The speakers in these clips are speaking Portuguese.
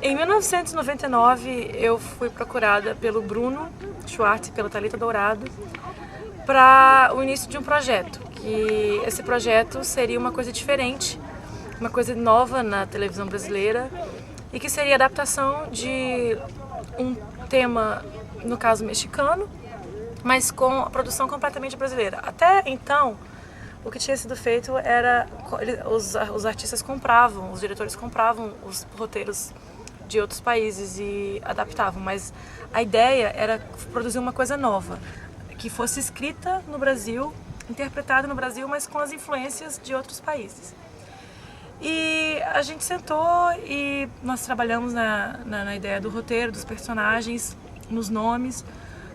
Em 1999, eu fui procurada pelo Bruno Schwartz e pela Thalita Dourado para o início de um projeto. Que esse projeto seria uma coisa diferente, uma coisa nova na televisão brasileira e que seria a adaptação de um tema, no caso mexicano, mas com a produção completamente brasileira. Até então, o que tinha sido feito era os artistas compravam, os diretores compravam os roteiros de outros países e adaptavam, mas a ideia era produzir uma coisa nova, que fosse escrita no Brasil, interpretada no Brasil, mas com as influências de outros países. E a gente sentou e nós trabalhamos na ideia do roteiro, dos personagens, nos nomes,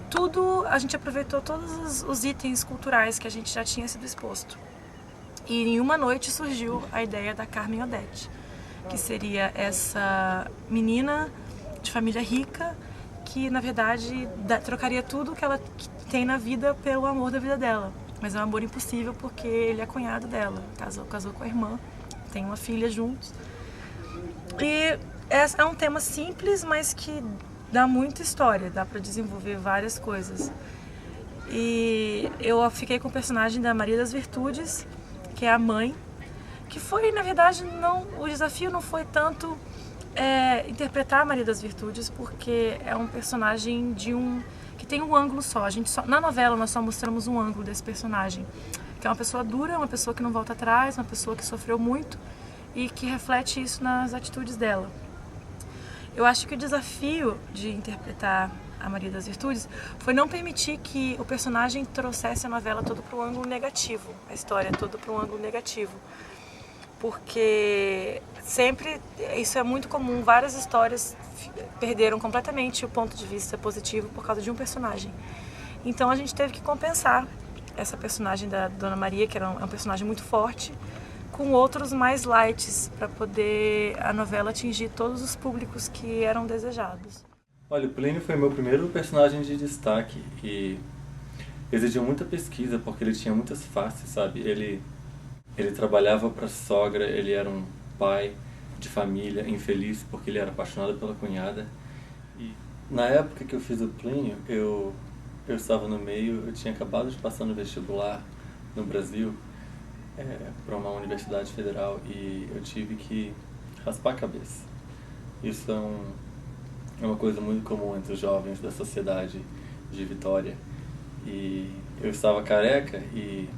tudo, a gente aproveitou todos os itens culturais que a gente já tinha sido exposto. E em uma noite surgiu a ideia da Carmen Odete, que seria essa menina de família rica que, na verdade, trocaria tudo que ela tem na vida pelo amor da vida dela. Mas é um amor impossível porque ele é cunhado dela, casou com a irmã, tem uma filha juntos. E é um tema simples, mas que dá muita história, dá para desenvolver várias coisas. E eu fiquei com o personagem da Maria das Virtudes, que é a mãe, que foi, na verdade, o desafio não foi tanto interpretar a Maria das Virtudes, porque é um personagem que tem um ângulo só. Na novela nós só mostramos um ângulo desse personagem, que é uma pessoa dura, uma pessoa que não volta atrás, uma pessoa que sofreu muito e que reflete isso nas atitudes dela. Eu acho que o desafio de interpretar a Maria das Virtudes foi não permitir que o personagem trouxesse a novela todo para o ângulo negativo, a história toda para um ângulo negativo. Porque sempre, isso é muito comum, várias histórias perderam completamente o ponto de vista positivo por causa de um personagem. Então a gente teve que compensar essa personagem da Dona Maria, que é um personagem muito forte, com outros mais lights, para poder a novela atingir todos os públicos que eram desejados. Olha, o Plínio foi meu primeiro personagem de destaque e exigiu muita pesquisa porque ele tinha muitas faces, sabe? Ele trabalhava para a sogra, ele era um pai de família infeliz porque ele era apaixonado pela cunhada. E na época que eu fiz o Plínio, eu estava no meio, eu tinha acabado de passar no vestibular no Brasil para uma universidade federal e eu tive que raspar a cabeça. Isso é uma coisa muito comum entre os jovens da sociedade de Vitória. E eu estava careca e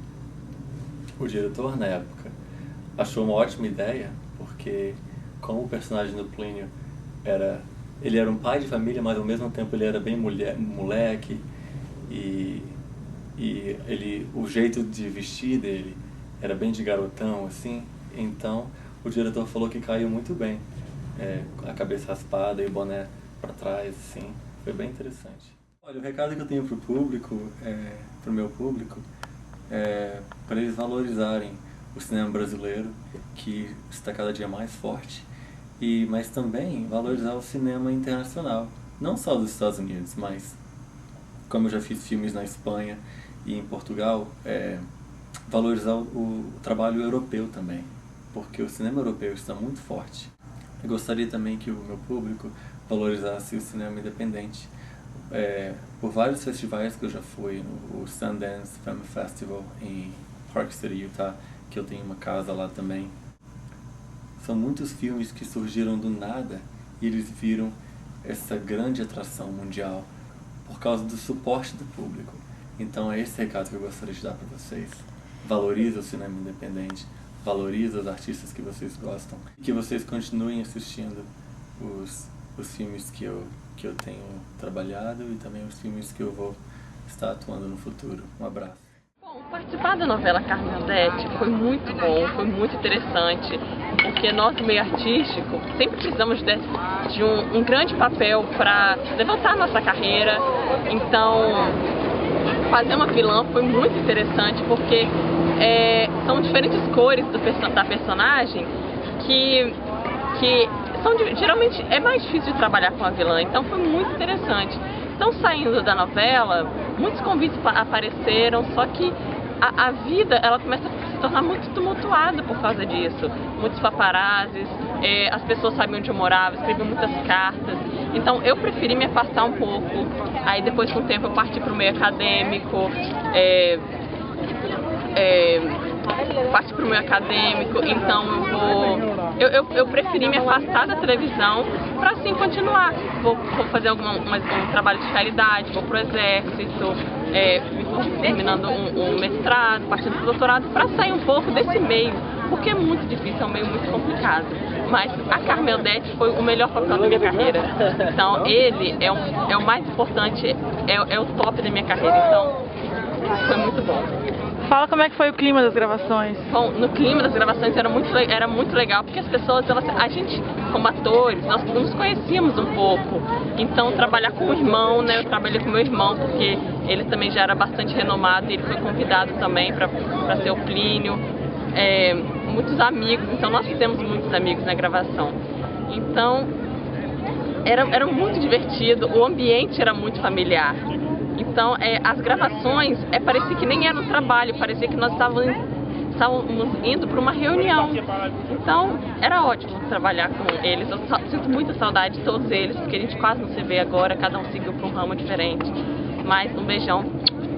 o diretor, na época, achou uma ótima ideia, porque como o personagem do Plínio ele era um pai de família, mas ao mesmo tempo ele era bem moleque, e o jeito de vestir dele era bem de garotão, assim. Então o diretor falou que caiu muito bem, a cabeça raspada e o boné para trás, assim. Foi bem interessante. Olha, o recado que eu tenho pro público, pro meu público, para eles valorizarem o cinema brasileiro, que está cada dia mais forte, mas também valorizar o cinema internacional, não só dos Estados Unidos, mas como eu já fiz filmes na Espanha e em Portugal, valorizar o trabalho europeu também, porque o cinema europeu está muito forte. Eu gostaria também que o meu público valorizasse o cinema independente. Por vários festivais que eu já fui, o Sundance Film Festival em Park City, Utah, que eu tenho uma casa lá também. São muitos filmes que surgiram do nada e eles viram essa grande atração mundial por causa do suporte do público. Então é esse recado que eu gostaria de dar para vocês. Valoriza o cinema independente, valoriza os artistas que vocês gostam e que vocês continuem assistindo os filmes que eu tenho trabalhado e também os filmes que eu vou estar atuando no futuro. Um abraço. Bom, participar da novela Carmen Odete foi muito bom, foi muito interessante, porque nós, no meio artístico, sempre precisamos de um grande papel para levantar nossa carreira. Então, fazer uma vilã foi muito interessante, porque são diferentes cores da personagem que geralmente é mais difícil de trabalhar com a vilã, então foi muito interessante. Então, saindo da novela, muitos convites apareceram, só que a vida ela começa a se tornar muito tumultuado por causa disso. Muitos paparazzis, as pessoas sabiam onde eu morava, escreviam muitas cartas. Então eu preferi me afastar um pouco. Aí depois, com o tempo, eu parti para o meio acadêmico. Então eu preferi me afastar da televisão para assim continuar. Vou fazer um trabalho de caridade, vou pro exército, terminando um mestrado, partindo pro doutorado, para sair um pouco desse meio, porque é muito difícil, é um meio muito complicado. Mas a Carmen Odete foi o melhor papel da minha carreira. Então ele é o mais importante, é o top da minha carreira. Então foi muito bom. Fala como é que foi o clima das gravações. Bom, no clima das gravações era muito legal, porque as pessoas, a gente, como atores, nós nos conhecíamos um pouco. Então, trabalhar com o irmão, né, eu trabalhei com meu irmão, porque ele também já era bastante renomado, e ele foi convidado também para ser o Plínio. Muitos amigos, então nós fizemos muitos amigos na gravação. Então, era muito divertido, o ambiente era muito familiar. Então, as gravações, parecia que nem era um trabalho, parecia que nós estávamos indo para uma reunião. Então, era ótimo trabalhar com eles. Eu sinto muita saudade de todos eles, porque a gente quase não se vê agora, cada um seguiu para um ramo diferente. Mas um beijão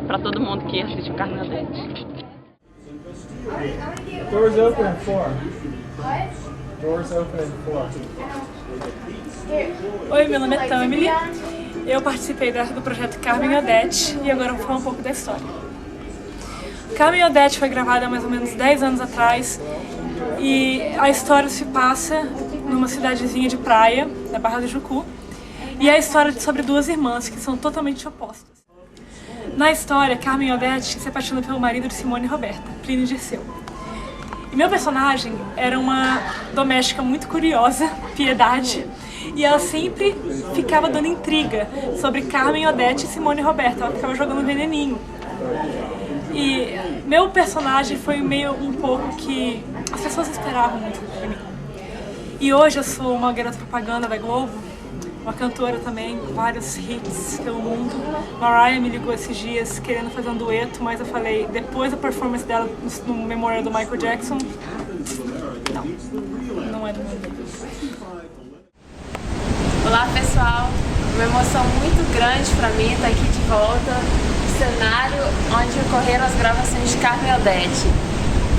para todo mundo que assiste o Carmen Odete. Doors open in 4. Doors open in 4. Oi, meu nome é Tamily. Eu participei do projeto Carmen Odete e agora vou falar um pouco da história. Carmen Odete foi gravada há mais ou menos 10 anos atrás e a história se passa numa cidadezinha de praia, na Barra do Jucu, e é a história sobre duas irmãs que são totalmente opostas. Na história, Carmen Odete se apaixona pelo marido de Simone Roberta, Plínio Dirceu. E meu personagem era uma doméstica muito curiosa, Piedade, e ela sempre ficava dando intriga sobre Carmen Odete e Simone Roberta, ela ficava jogando veneninho. E meu personagem foi meio um pouco que as pessoas esperavam muito de mim. E hoje eu sou uma garota propaganda da Globo, uma cantora também, com vários hits pelo mundo. Mariah me ligou esses dias querendo fazer um dueto, mas eu falei, depois da performance dela no memorial do Michael Jackson, não é do mundo. Olá pessoal, uma emoção muito grande para mim estar aqui de volta no cenário onde ocorreram as gravações de Carmen Odete.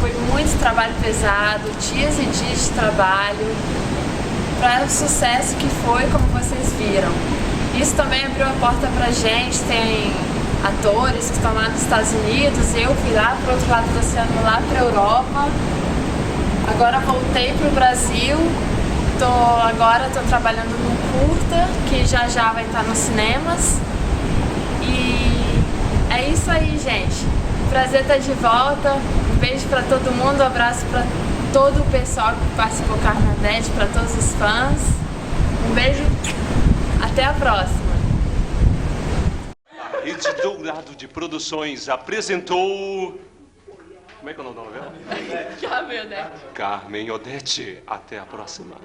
Foi muito trabalho pesado, dias e dias de trabalho, para o sucesso que foi, como vocês viram. Isso também abriu a porta pra gente, tem atores que estão lá nos Estados Unidos, eu fui lá pro outro lado do oceano, lá pra Europa. Agora voltei pro Brasil, agora estou trabalhando num curta, que já vai estar nos cinemas. E é isso aí, gente. Prazer estar de volta. Um beijo para todo mundo, um abraço para todo o pessoal que participou do Carmen Odete, para todos os fãs. Um beijo, até a próxima. A Rede Dourado de Produções apresentou... Como é que é o nome da novela? Carmen Odete. Carmen Odete. Até a próxima.